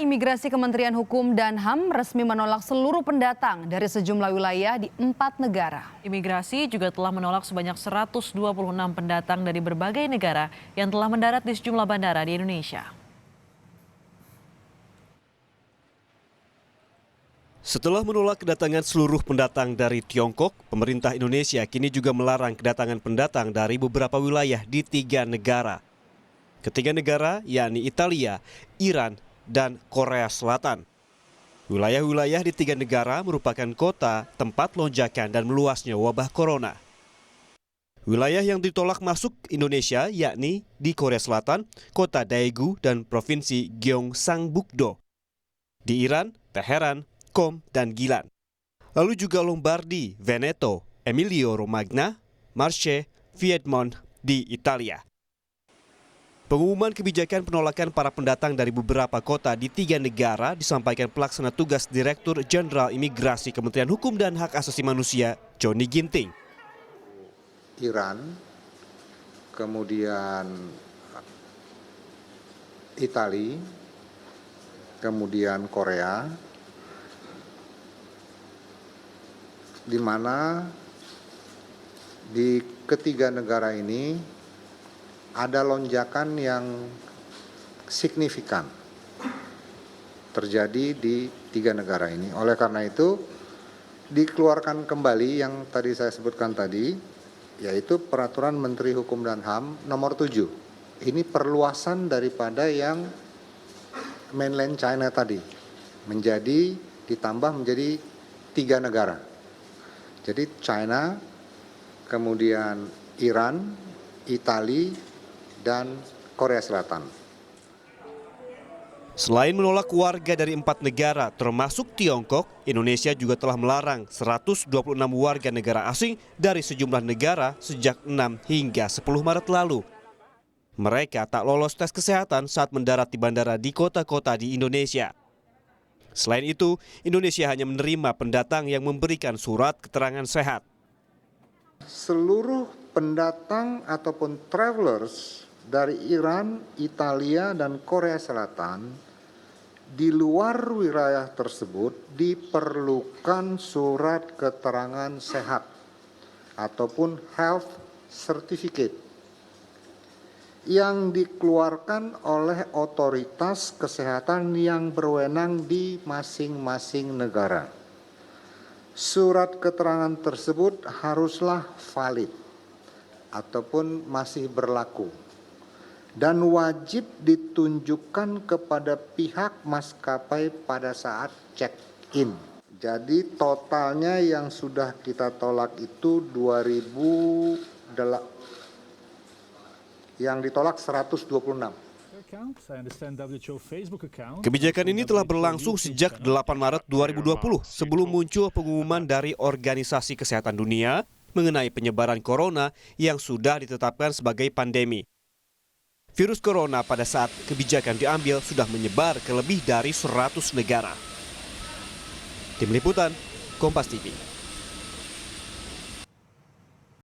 Imigrasi Kementerian Hukum dan HAM resmi menolak seluruh pendatang dari sejumlah wilayah di 4 negara. Imigrasi juga telah menolak sebanyak 126 pendatang dari berbagai negara yang telah mendarat di sejumlah bandara di Indonesia. Setelah menolak kedatangan seluruh pendatang dari Tiongkok, pemerintah Indonesia kini juga melarang kedatangan pendatang dari beberapa wilayah di 3 negara. Ketiga negara yakni Italia, Iran, dan Korea Selatan. Wilayah-wilayah di 3 negara merupakan kota tempat lonjakan dan meluasnya wabah corona. Wilayah yang ditolak masuk Indonesia yakni di Korea Selatan, kota Daegu dan provinsi Gyeongsangbuk-do. Di Iran, Teheran, Qom, dan Gilan. Lalu juga Lombardi, Veneto, Emilia-Romagna, Marche, Piedmont di Italia. Pengumuman kebijakan penolakan para pendatang dari beberapa kota di 3 negara disampaikan pelaksana tugas Direktur Jenderal Imigrasi Kementerian Hukum dan Hak Asasi Manusia, Johnny Ginting. Iran, kemudian Italia, kemudian Korea, di mana di ketiga negara ini ada lonjakan yang signifikan terjadi di 3 negara ini. Oleh karena itu, dikeluarkan kembali yang tadi saya sebutkan tadi, yaitu Peraturan Menteri Hukum dan HAM nomor 7. Ini perluasan daripada yang mainland China tadi, ditambah menjadi 3 negara. Jadi China, kemudian Iran, Italia, dan Korea Selatan. Selain menolak warga dari 4 negara termasuk Tiongkok, Indonesia juga telah melarang 126 warga negara asing dari sejumlah negara sejak 6 hingga 10 Maret lalu. Mereka tak lolos tes kesehatan saat mendarat di bandara di kota-kota di Indonesia. Selain itu, Indonesia hanya menerima pendatang yang memberikan surat keterangan sehat. Seluruh pendatang ataupun travelers dari Iran, Italia, dan Korea Selatan di luar wilayah tersebut diperlukan surat keterangan sehat ataupun health certificate yang dikeluarkan oleh otoritas kesehatan yang berwenang di masing-masing negara. Surat keterangan tersebut haruslah valid ataupun masih berlaku dan wajib ditunjukkan kepada pihak maskapai pada saat check-in. Jadi totalnya yang sudah kita tolak itu 2.000, yang ditolak 126. Kebijakan ini telah berlangsung sejak 8 Maret 2020 sebelum muncul pengumuman dari Organisasi Kesehatan Dunia mengenai penyebaran corona yang sudah ditetapkan sebagai pandemi. Virus corona pada saat kebijakan diambil sudah menyebar ke lebih dari 100 negara. Tim Liputan, Kompas TV.